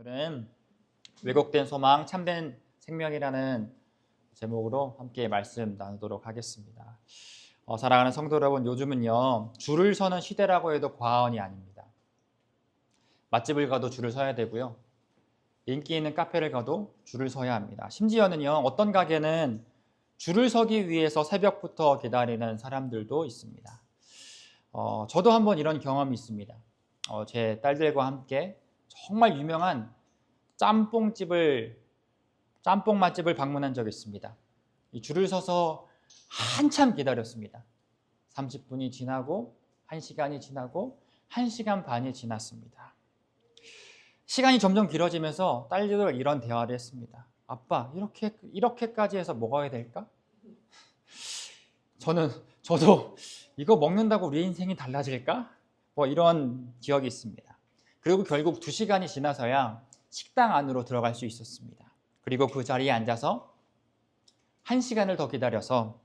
오늘은 왜곡된 소망, 참된 생명이라는 제목으로 함께 말씀 나누도록 하겠습니다. 사랑하는 성도 여러분, 요즘은요 줄을 서는 시대라고 해도 과언이 아닙니다. 맛집을 가도 줄을 서야 되고요, 인기 있는 카페를 가도 줄을 서야 합니다. 심지어는요 어떤 가게는 줄을 서기 위해서 새벽부터 기다리는 사람들도 있습니다. 저도 한번 이런 경험이 있습니다. 제 딸들과 함께 정말 유명한 짬뽕 맛집을 방문한 적이 있습니다. 이 줄을 서서 한참 기다렸습니다. 30분이 지나고 1시간이 지나고 1시간 반이 지났습니다. 시간이 점점 길어지면서 딸들과 이런 대화를 했습니다. 아빠, 이렇게까지 해서 먹어야 될까? 저도 이거 먹는다고 우리 인생이 달라질까? 이런 기억이 있습니다. 그리고 결국 2시간이 지나서야 식당 안으로 들어갈 수 있었습니다. 그리고 그 자리에 앉아서 1시간을 더 기다려서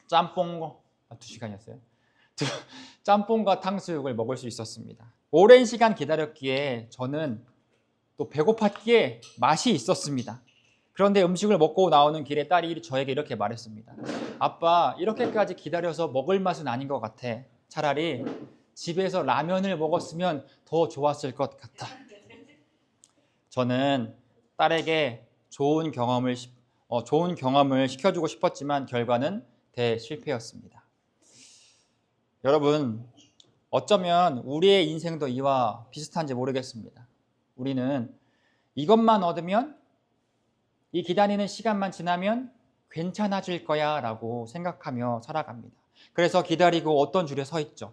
2시간이었어요. 짬뽕과 탕수육을 먹을 수 있었습니다. 오랜 시간 기다렸기에 저는 또 배고팠기에 맛이 있었습니다. 그런데 음식을 먹고 나오는 길에 딸이 저에게 이렇게 말했습니다. 아빠, 이렇게까지 기다려서 먹을 맛은 아닌 것 같아. 차라리 집에서 라면을 먹었으면 더 좋았을 것 같아. 저는 딸에게 좋은 경험을 시켜주고 싶었지만 결과는 대실패였습니다. 여러분, 어쩌면 우리의 인생도 이와 비슷한지 모르겠습니다. 우리는 이것만 얻으면, 이 기다리는 시간만 지나면 괜찮아질 거야 라고 생각하며 살아갑니다. 그래서 기다리고 어떤 줄에 서 있죠.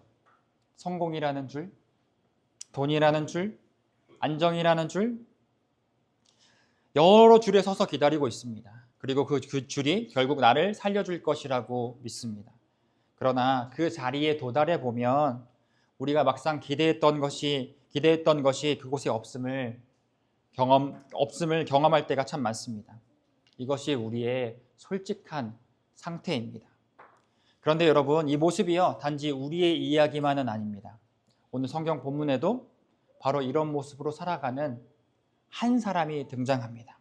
성공이라는 줄, 돈이라는 줄, 안정이라는 줄, 여러 줄에 서서 기다리고 있습니다. 그리고 그 줄이 결국 나를 살려줄 것이라고 믿습니다. 그러나 그 자리에 도달해 보면 우리가 막상 기대했던 것이 그곳에 없음을 경험할 때가 참 많습니다. 이것이 우리의 솔직한 상태입니다. 그런데 여러분, 이 모습이요 단지 우리의 이야기만은 아닙니다. 오늘 성경 본문에도 바로 이런 모습으로 살아가는 한 사람이 등장합니다.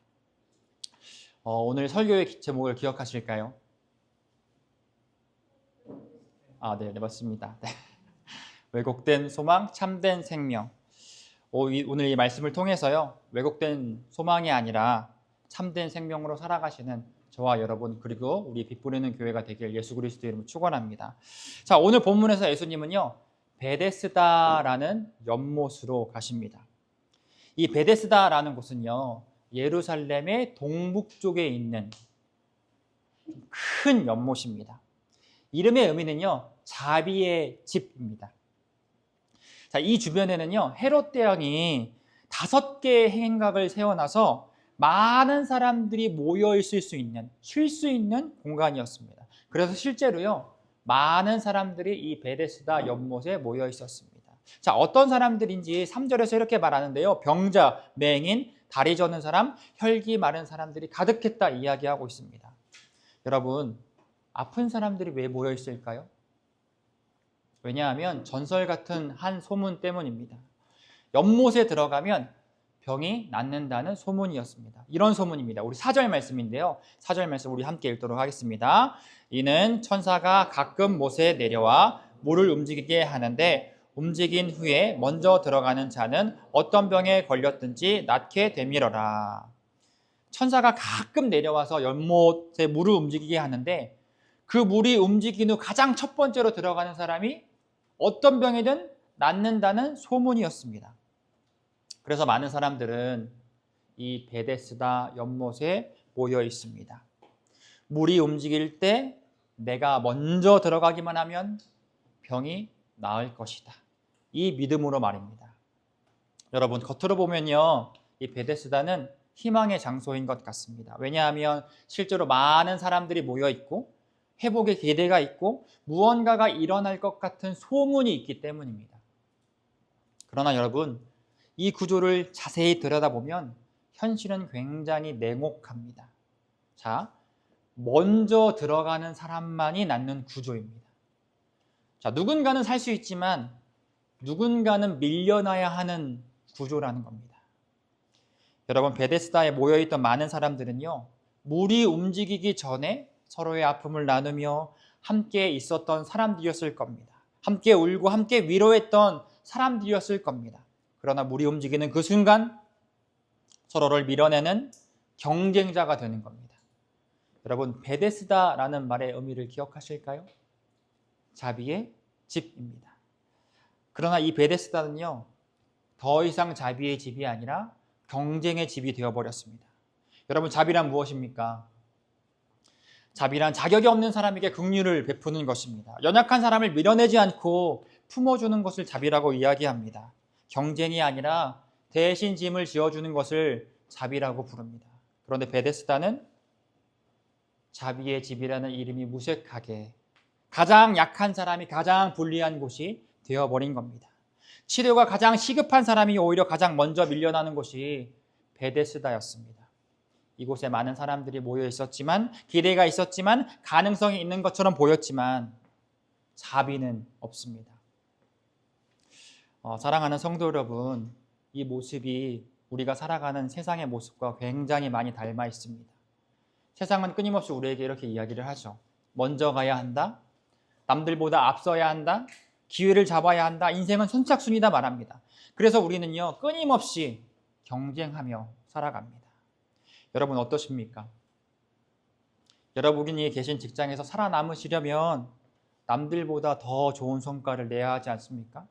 오늘 설교의 제목을 기억하실까요? 네, 맞습니다. 왜곡된 소망, 참된 생명. 오늘 이 말씀을 통해서요, 왜곡된 소망이 아니라 참된 생명으로 살아가시는 저와 여러분, 그리고 우리 빛부리는 교회가 되길 예수 그리스도의 이름으로 축원합니다. 자, 오늘 본문에서 예수님은요 베데스다라는 연못으로 가십니다. 이 베데스다라는 곳은요 예루살렘의 동북쪽에 있는 큰 연못입니다. 이름의 의미는요 자비의 집입니다. 자, 이 주변에는요 헤롯 대왕이 5개의 행각을 세워놔서 많은 사람들이 모여 있을 수 있는, 쉴 수 있는 공간이었습니다. 그래서 실제로요 많은 사람들이 이 베데스다 연못에 모여 있었습니다. 자, 어떤 사람들인지 3절에서 이렇게 말하는데요, 병자, 맹인, 다리 저는 사람, 혈기 마른 사람들이 가득했다 이야기하고 있습니다. 여러분, 아픈 사람들이 왜 모여 있을까요? 왜냐하면 전설 같은 한 소문 때문입니다. 연못에 들어가면 병이 낫는다는 소문이었습니다. 이런 소문입니다. 우리 4절 말씀인데요, 4절 말씀 우리 함께 읽도록 하겠습니다. 이는 천사가 가끔 못에 내려와 물을 움직이게 하는데 움직인 후에 먼저 들어가는 자는 어떤 병에 걸렸든지 낫게 되밀어라. 천사가 가끔 내려와서 연못에 물을 움직이게 하는데 그 물이 움직인 후 가장 첫 번째로 들어가는 사람이 어떤 병이든 낫는다는 소문이었습니다. 그래서 많은 사람들은 이 베데스다 연못에 모여 있습니다. 물이 움직일 때 내가 먼저 들어가기만 하면 병이 나을 것이다. 이 믿음으로 말입니다. 여러분, 겉으로 보면요 이 베데스다는 희망의 장소인 것 같습니다. 왜냐하면 실제로 많은 사람들이 모여 있고 회복의 기대가 있고 무언가가 일어날 것 같은 소문이 있기 때문입니다. 그러나 여러분, 이 구조를 자세히 들여다보면 현실은 굉장히 냉혹합니다. 자, 먼저 들어가는 사람만이 낫는 구조입니다. 자, 누군가는 살 수 있지만 누군가는 밀려나야 하는 구조라는 겁니다. 여러분, 베데스다에 모여있던 많은 사람들은요, 물이 움직이기 전에 서로의 아픔을 나누며 함께 있었던 사람들이었을 겁니다. 함께 울고 함께 위로했던 사람들이었을 겁니다. 그러나 물이 움직이는 그 순간 서로를 밀어내는 경쟁자가 되는 겁니다. 여러분, 베데스다라는 말의 의미를 기억하실까요? 자비의 집입니다. 그러나 이 베데스다는요, 더 이상 자비의 집이 아니라 경쟁의 집이 되어버렸습니다. 여러분, 자비란 무엇입니까? 자비란 자격이 없는 사람에게 긍휼을 베푸는 것입니다. 연약한 사람을 밀어내지 않고 품어주는 것을 자비라고 이야기합니다. 경쟁이 아니라 대신 짐을 지어주는 것을 자비라고 부릅니다. 그런데 베데스다는 자비의 집이라는 이름이 무색하게 가장 약한 사람이 가장 불리한 곳이 되어버린 겁니다. 치료가 가장 시급한 사람이 오히려 가장 먼저 밀려나는 곳이 베데스다였습니다. 이곳에 많은 사람들이 모여 있었지만, 기대가 있었지만, 가능성이 있는 것처럼 보였지만 자비는 없습니다. 사랑하는 성도 여러분, 이 모습이 우리가 살아가는 세상의 모습과 굉장히 많이 닮아 있습니다. 세상은 끊임없이 우리에게 이렇게 이야기를 하죠. 먼저 가야 한다. 남들보다 앞서야 한다. 기회를 잡아야 한다. 인생은 선착순이다 말합니다. 그래서 우리는요, 끊임없이 경쟁하며 살아갑니다. 여러분 어떠십니까? 여러분이 계신 직장에서 살아남으시려면 남들보다 더 좋은 성과를 내야 하지 않습니까?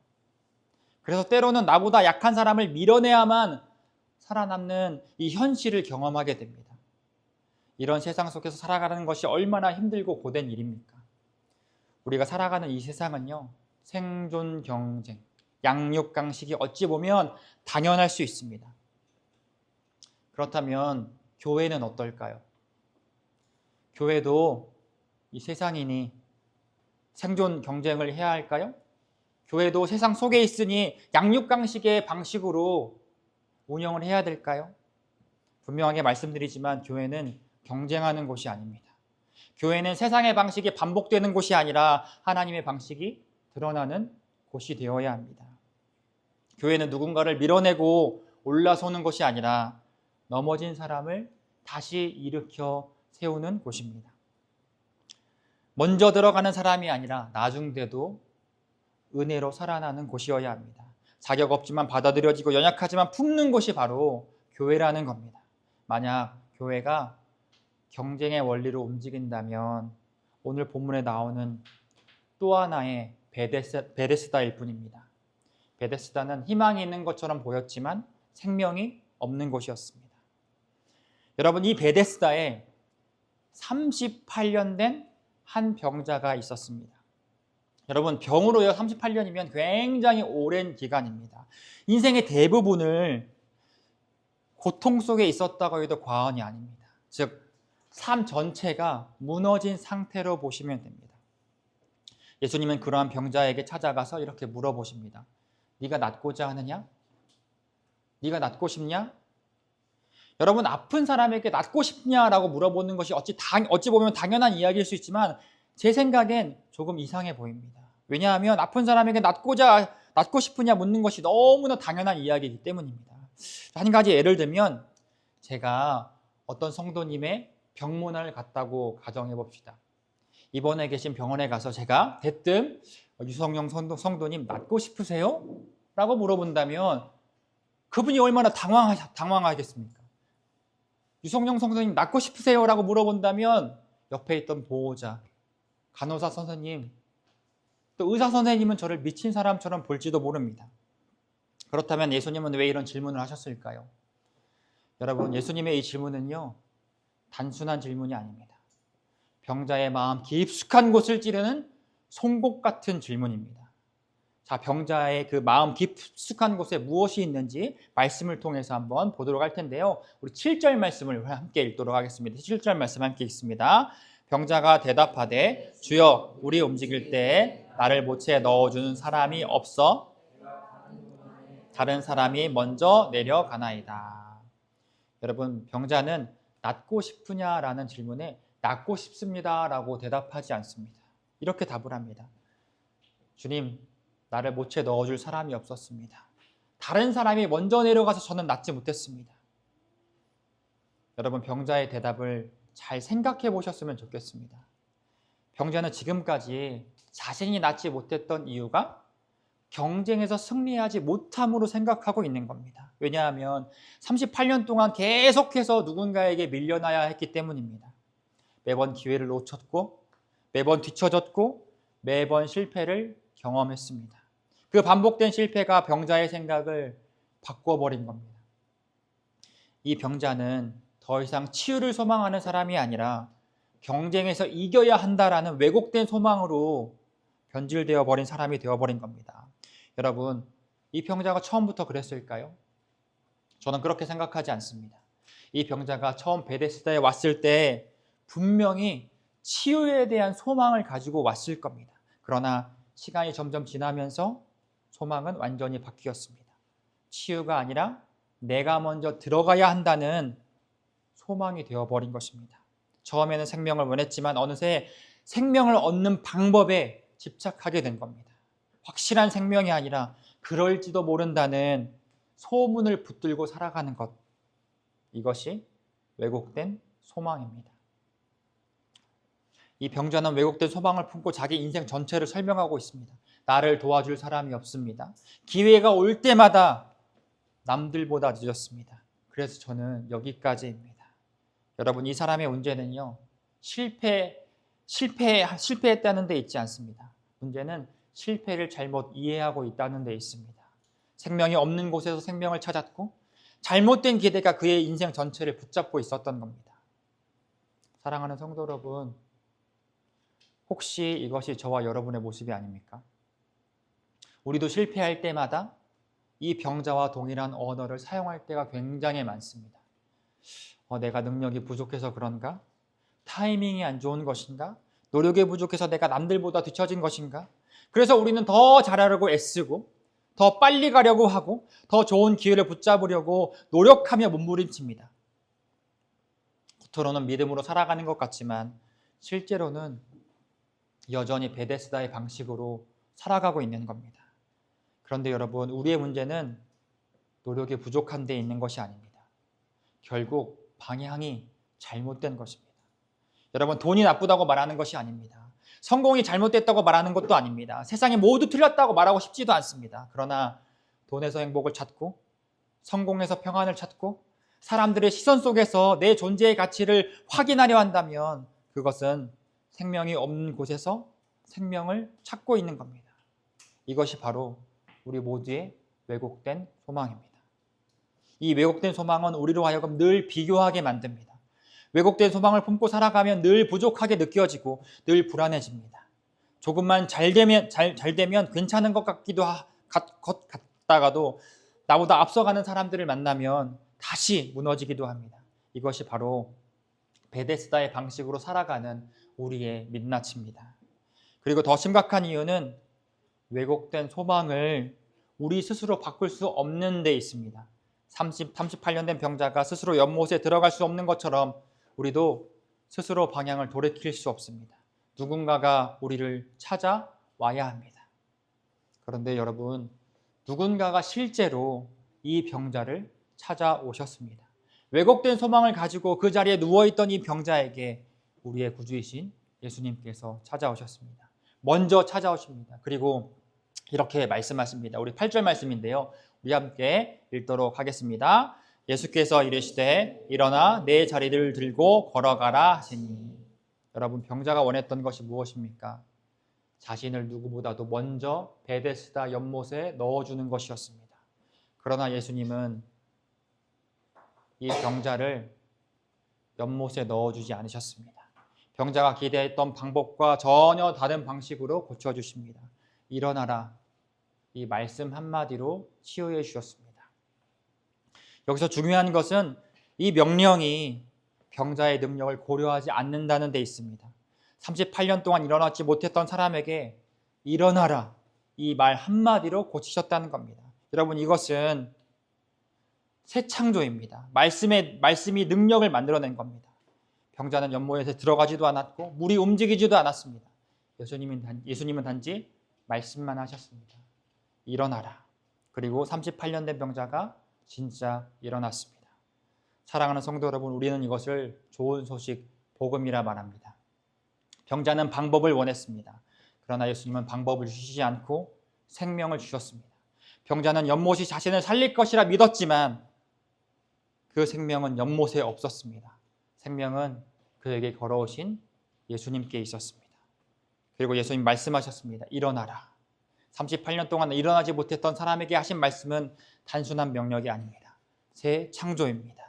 그래서 때로는 나보다 약한 사람을 밀어내야만 살아남는 이 현실을 경험하게 됩니다. 이런 세상 속에서 살아가는 것이 얼마나 힘들고 고된 일입니까? 우리가 살아가는 이 세상은요, 생존 경쟁, 양육강식이 어찌 보면 당연할 수 있습니다. 그렇다면 교회는 어떨까요? 교회도 이 세상이니 생존 경쟁을 해야 할까요? 교회도 세상 속에 있으니 양육강식의 방식으로 운영을 해야 될까요? 분명하게 말씀드리지만 교회는 경쟁하는 곳이 아닙니다. 교회는 세상의 방식이 반복되는 곳이 아니라 하나님의 방식이 드러나는 곳이 되어야 합니다. 교회는 누군가를 밀어내고 올라서는 것이 아니라 넘어진 사람을 다시 일으켜 세우는 곳입니다. 먼저 들어가는 사람이 아니라 나중돼도 은혜로 살아나는 곳이어야 합니다. 자격 없지만 받아들여지고 연약하지만 품는 곳이 바로 교회라는 겁니다. 만약 교회가 경쟁의 원리로 움직인다면 오늘 본문에 나오는 또 하나의 베데스다일 뿐입니다. 베데스다는 희망이 있는 것처럼 보였지만 생명이 없는 곳이었습니다. 여러분, 이 베데스다에 38년 된 한 병자가 있었습니다. 여러분, 병으로요 38년이면 굉장히 오랜 기간입니다. 인생의 대부분을 고통 속에 있었다고 해도 과언이 아닙니다. 즉, 삶 전체가 무너진 상태로 보시면 됩니다. 예수님은 그러한 병자에게 찾아가서 이렇게 물어보십니다. 네가 낫고자 하느냐? 네가 낫고 싶냐? 여러분, 아픈 사람에게 낫고 싶냐라고 물어보는 것이 어찌 보면 당연한 이야기일 수 있지만 제 생각엔 조금 이상해 보입니다. 왜냐하면 아픈 사람에게 낫고 싶으냐 묻는 것이 너무나 당연한 이야기이기 때문입니다. 한 가지 예를 들면 제가 어떤 성도님의 병문안을 갔다고 가정해 봅시다. 입원해 계신 병원에 가서 제가 대뜸 유성영 성도님 낫고 싶으세요? 라고 물어본다면 그분이 얼마나 당황하겠습니까? 유성영 성도님 낫고 싶으세요? 라고 물어본다면 옆에 있던 보호자, 간호사 선생님, 또 의사 선생님은 저를 미친 사람처럼 볼지도 모릅니다. 그렇다면 예수님은 왜 이런 질문을 하셨을까요? 여러분, 예수님의 이 질문은요, 단순한 질문이 아닙니다. 병자의 마음 깊숙한 곳을 찌르는 송곳 같은 질문입니다. 자, 병자의 그 마음 깊숙한 곳에 무엇이 있는지 말씀을 통해서 한번 보도록 할 텐데요. 우리 7절 말씀을 함께 읽도록 하겠습니다. 7절 말씀 함께 읽습니다. 병자가 대답하되 주여, 우리 움직일 때에 나를 모체에 넣어주는 사람이 없어 다른 사람이 먼저 내려가나이다. 여러분, 병자는 낫고 싶으냐라는 질문에 낫고 싶습니다라고 대답하지 않습니다. 이렇게 답을 합니다. 주님, 나를 모체에 넣어줄 사람이 없었습니다. 다른 사람이 먼저 내려가서 저는 낫지 못했습니다. 여러분 병자의 대답을 잘 생각해 보셨으면 좋겠습니다. 병자는 지금까지 자신이 낳지 못했던 이유가 경쟁에서 승리하지 못함으로 생각하고 있는 겁니다. 왜냐하면 38년 동안 계속해서 누군가에게 밀려나야 했기 때문입니다. 매번 기회를 놓쳤고 매번 뒤처졌고 매번 실패를 경험했습니다. 그 반복된 실패가 병자의 생각을 바꿔버린 겁니다. 이 병자는 더 이상 치유를 소망하는 사람이 아니라 경쟁에서 이겨야 한다라는 왜곡된 소망으로 변질되어 버린 사람이 되어버린 겁니다. 여러분, 이 병자가 처음부터 그랬을까요? 저는 그렇게 생각하지 않습니다. 이 병자가 처음 베데스다에 왔을 때 분명히 치유에 대한 소망을 가지고 왔을 겁니다. 그러나 시간이 점점 지나면서 소망은 완전히 바뀌었습니다. 치유가 아니라 내가 먼저 들어가야 한다는 소망이 되어버린 것입니다. 처음에는 생명을 원했지만 어느새 생명을 얻는 방법에 집착하게 된 겁니다. 확실한 생명이 아니라 그럴지도 모른다는 소문을 붙들고 살아가는 것. 이것이 왜곡된 소망입니다. 이 병자는 왜곡된 소망을 품고 자기 인생 전체를 설명하고 있습니다. 나를 도와줄 사람이 없습니다. 기회가 올 때마다 남들보다 늦었습니다. 그래서 저는 여기까지입니다. 여러분, 이 사람의 문제는요, 실패했다는 데 있지 않습니다. 문제는 실패를 잘못 이해하고 있다는 데 있습니다. 생명이 없는 곳에서 생명을 찾았고 잘못된 기대가 그의 인생 전체를 붙잡고 있었던 겁니다. 사랑하는 성도 여러분, 혹시 이것이 저와 여러분의 모습이 아닙니까? 우리도 실패할 때마다 이 병자와 동일한 언어를 사용할 때가 굉장히 많습니다. 내가 능력이 부족해서 그런가? 타이밍이 안 좋은 것인가? 노력이 부족해서 내가 남들보다 뒤처진 것인가? 그래서 우리는 더 잘하려고 애쓰고 더 빨리 가려고 하고 더 좋은 기회를 붙잡으려고 노력하며 몸부림칩니다. 겉으로는 믿음으로 살아가는 것 같지만 실제로는 여전히 베데스다의 방식으로 살아가고 있는 겁니다. 그런데 여러분, 우리의 문제는 노력이 부족한 데 있는 것이 아닙니다. 결국 방향이 잘못된 것입니다. 여러분, 돈이 나쁘다고 말하는 것이 아닙니다. 성공이 잘못됐다고 말하는 것도 아닙니다. 세상이 모두 틀렸다고 말하고 싶지도 않습니다. 그러나 돈에서 행복을 찾고 성공에서 평안을 찾고 사람들의 시선 속에서 내 존재의 가치를 확인하려 한다면 그것은 생명이 없는 곳에서 생명을 찾고 있는 겁니다. 이것이 바로 우리 모두의 왜곡된 소망입니다. 이 왜곡된 소망은 우리로 하여금 늘 비교하게 만듭니다. 왜곡된 소망을 품고 살아가면 늘 부족하게 느껴지고 늘 불안해집니다. 조금만 잘 되면 괜찮은 것 같다가도 나보다 앞서가는 사람들을 만나면 다시 무너지기도 합니다. 이것이 바로 베데스다의 방식으로 살아가는 우리의 민낯입니다. 그리고 더 심각한 이유는 왜곡된 소망을 우리 스스로 바꿀 수 없는 데 있습니다. 38년 된 병자가 스스로 연못에 들어갈 수 없는 것처럼 우리도 스스로 방향을 돌이킬 수 없습니다. 누군가가 우리를 찾아와야 합니다. 그런데 여러분, 누군가가 실제로 이 병자를 찾아오셨습니다. 왜곡된 소망을 가지고 그 자리에 누워있던 이 병자에게 우리의 구주이신 예수님께서 찾아오셨습니다. 먼저 찾아오십니다. 그리고 이렇게 말씀하십니다. 우리 8절 말씀인데요. 우리 함께 읽도록 하겠습니다. 예수께서 이르시되 일어나 내 자리를 들고 걸어가라 하시니. 여러분, 병자가 원했던 것이 무엇입니까? 자신을 누구보다도 먼저 베데스다 연못에 넣어주는 것이었습니다. 그러나 예수님은 이 병자를 연못에 넣어주지 않으셨습니다. 병자가 기대했던 방법과 전혀 다른 방식으로 고쳐주십니다. 일어나라. 이 말씀 한마디로 치유해 주셨습니다. 여기서 중요한 것은 이 명령이 병자의 능력을 고려하지 않는다는 데 있습니다. 38년 동안 일어나지 못했던 사람에게 일어나라. 이 말 한마디로 고치셨다는 겁니다. 여러분, 이것은 새 창조입니다. 말씀이 능력을 만들어낸 겁니다. 병자는 연못에 들어가지도 않았고 물이 움직이지도 않았습니다. 예수님은 단지 말씀만 하셨습니다. 일어나라. 그리고 38년 된 병자가 진짜 일어났습니다. 사랑하는 성도 여러분, 우리는 이것을 좋은 소식, 복음이라 말합니다. 병자는 방법을 원했습니다. 그러나 예수님은 방법을 주시지 않고 생명을 주셨습니다. 병자는 연못이 자신을 살릴 것이라 믿었지만 그 생명은 연못에 없었습니다. 생명은 그에게 걸어오신 예수님께 있었습니다. 그리고 예수님 말씀하셨습니다. 일어나라. 38년 동안 일어나지 못했던 사람에게 하신 말씀은 단순한 명령이 아닙니다. 새 창조입니다.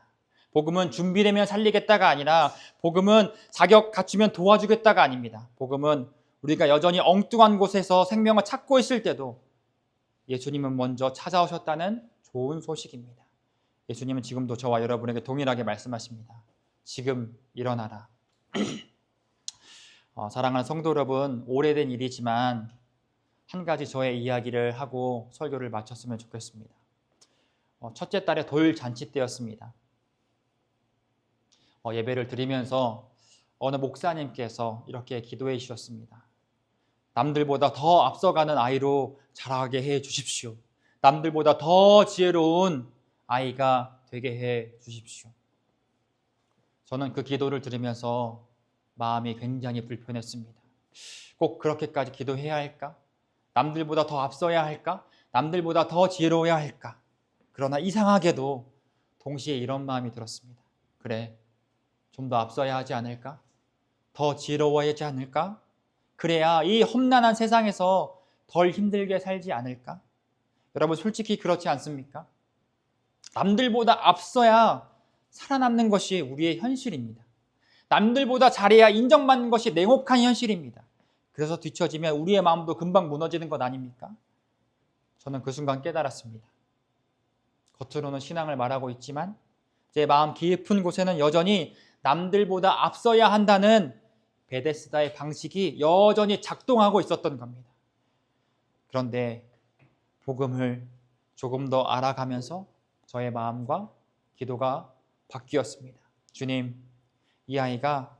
복음은 준비되면 살리겠다가 아니라 복음은 자격 갖추면 도와주겠다가 아닙니다. 복음은 우리가 여전히 엉뚱한 곳에서 생명을 찾고 있을 때도 예수님은 먼저 찾아오셨다는 좋은 소식입니다. 예수님은 지금도 저와 여러분에게 동일하게 말씀하십니다. 지금 일어나라. 사랑하는 성도 여러분, 오래된 일이지만 한 가지 저의 이야기를 하고 설교를 마쳤으면 좋겠습니다. 첫째 딸의 돌잔치 때였습니다. 예배를 드리면서 어느 목사님께서 이렇게 기도해 주셨습니다. 남들보다 더 앞서가는 아이로 자라게 해 주십시오. 남들보다 더 지혜로운 아이가 되게 해 주십시오. 저는 그 기도를 들으면서 마음이 굉장히 불편했습니다. 꼭 그렇게까지 기도해야 할까? 남들보다 더 앞서야 할까? 남들보다 더 지혜로워야 할까? 그러나 이상하게도 동시에 이런 마음이 들었습니다. 그래, 좀 더 앞서야 하지 않을까? 더 지혜로워야 하지 않을까? 그래야 이 험난한 세상에서 덜 힘들게 살지 않을까? 여러분, 솔직히 그렇지 않습니까? 남들보다 앞서야 살아남는 것이 우리의 현실입니다. 남들보다 잘해야 인정받는 것이 냉혹한 현실입니다. 그래서 뒤처지면 우리의 마음도 금방 무너지는 것 아닙니까? 저는 그 순간 깨달았습니다. 겉으로는 신앙을 말하고 있지만 제 마음 깊은 곳에는 여전히 남들보다 앞서야 한다는 베데스다의 방식이 여전히 작동하고 있었던 겁니다. 그런데 복음을 조금 더 알아가면서 저의 마음과 기도가 바뀌었습니다. 주님, 이 아이가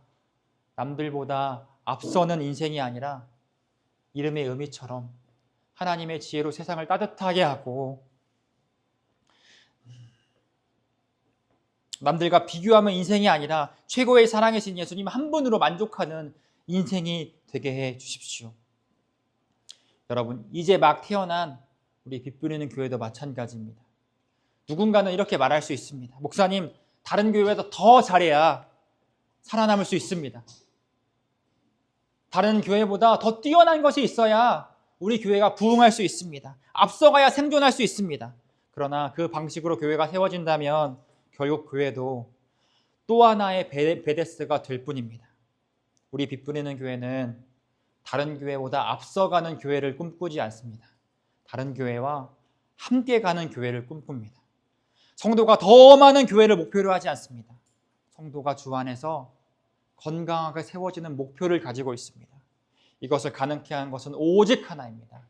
남들보다 앞서는 인생이 아니라 이름의 의미처럼 하나님의 지혜로 세상을 따뜻하게 하고 남들과 비교하면 인생이 아니라 최고의 사랑이신 예수님 한 분으로 만족하는 인생이 되게 해 주십시오. 여러분, 이제 막 태어난 우리 빛부리는 교회도 마찬가지입니다. 누군가는 이렇게 말할 수 있습니다. 목사님, 다른 교회보다 더 잘해야 살아남을 수 있습니다. 다른 교회보다 더 뛰어난 것이 있어야 우리 교회가 부흥할 수 있습니다. 앞서가야 생존할 수 있습니다. 그러나 그 방식으로 교회가 세워진다면 결국 교회도 또 하나의 베데스가 될 뿐입니다. 우리 빛부리는 교회는 다른 교회보다 앞서가는 교회를 꿈꾸지 않습니다. 다른 교회와 함께 가는 교회를 꿈꿉니다. 성도가 더 많은 교회를 목표로 하지 않습니다. 성도가 주 안에서 건강하게 세워지는 목표를 가지고 있습니다. 이것을 가능케 한 것은 오직 하나입니다.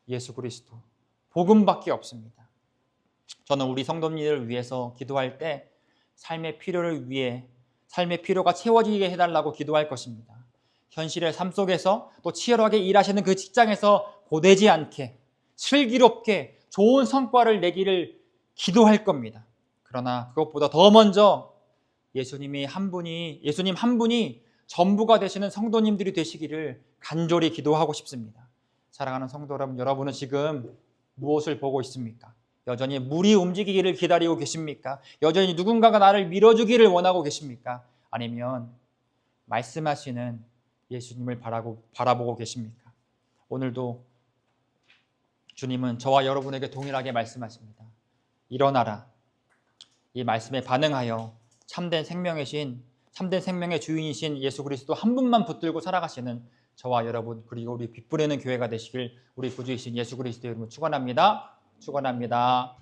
예수 그리스도, 복음밖에 없습니다. 저는 우리 성도님들을 위해서 기도할 때 삶의 필요를 위해 삶의 필요가 채워지게 해달라고 기도할 것입니다. 현실의 삶 속에서 또 치열하게 일하시는 그 직장에서 고되지 않게 슬기롭게 좋은 성과를 내기를 기도할 겁니다. 그러나 그것보다 더 먼저 예수님 한 분이 전부가 되시는 성도님들이 되시기를 간절히 기도하고 싶습니다. 사랑하는 성도 여러분, 여러분은 지금 무엇을 보고 있습니까? 여전히 물이 움직이기를 기다리고 계십니까? 여전히 누군가가 나를 밀어주기를 원하고 계십니까? 아니면 말씀하시는 예수님을 바라보고 계십니까? 오늘도 주님은 저와 여러분에게 동일하게 말씀하십니다. 일어나라. 이 말씀에 반응하여 참된 생명의 주인이신 예수 그리스도 한 분만 붙들고 살아가시는 저와 여러분, 그리고 우리 빛부리는 교회가 되시길 우리 구주이신 예수 그리스도의 이름으로 축원합니다. 축원합니다.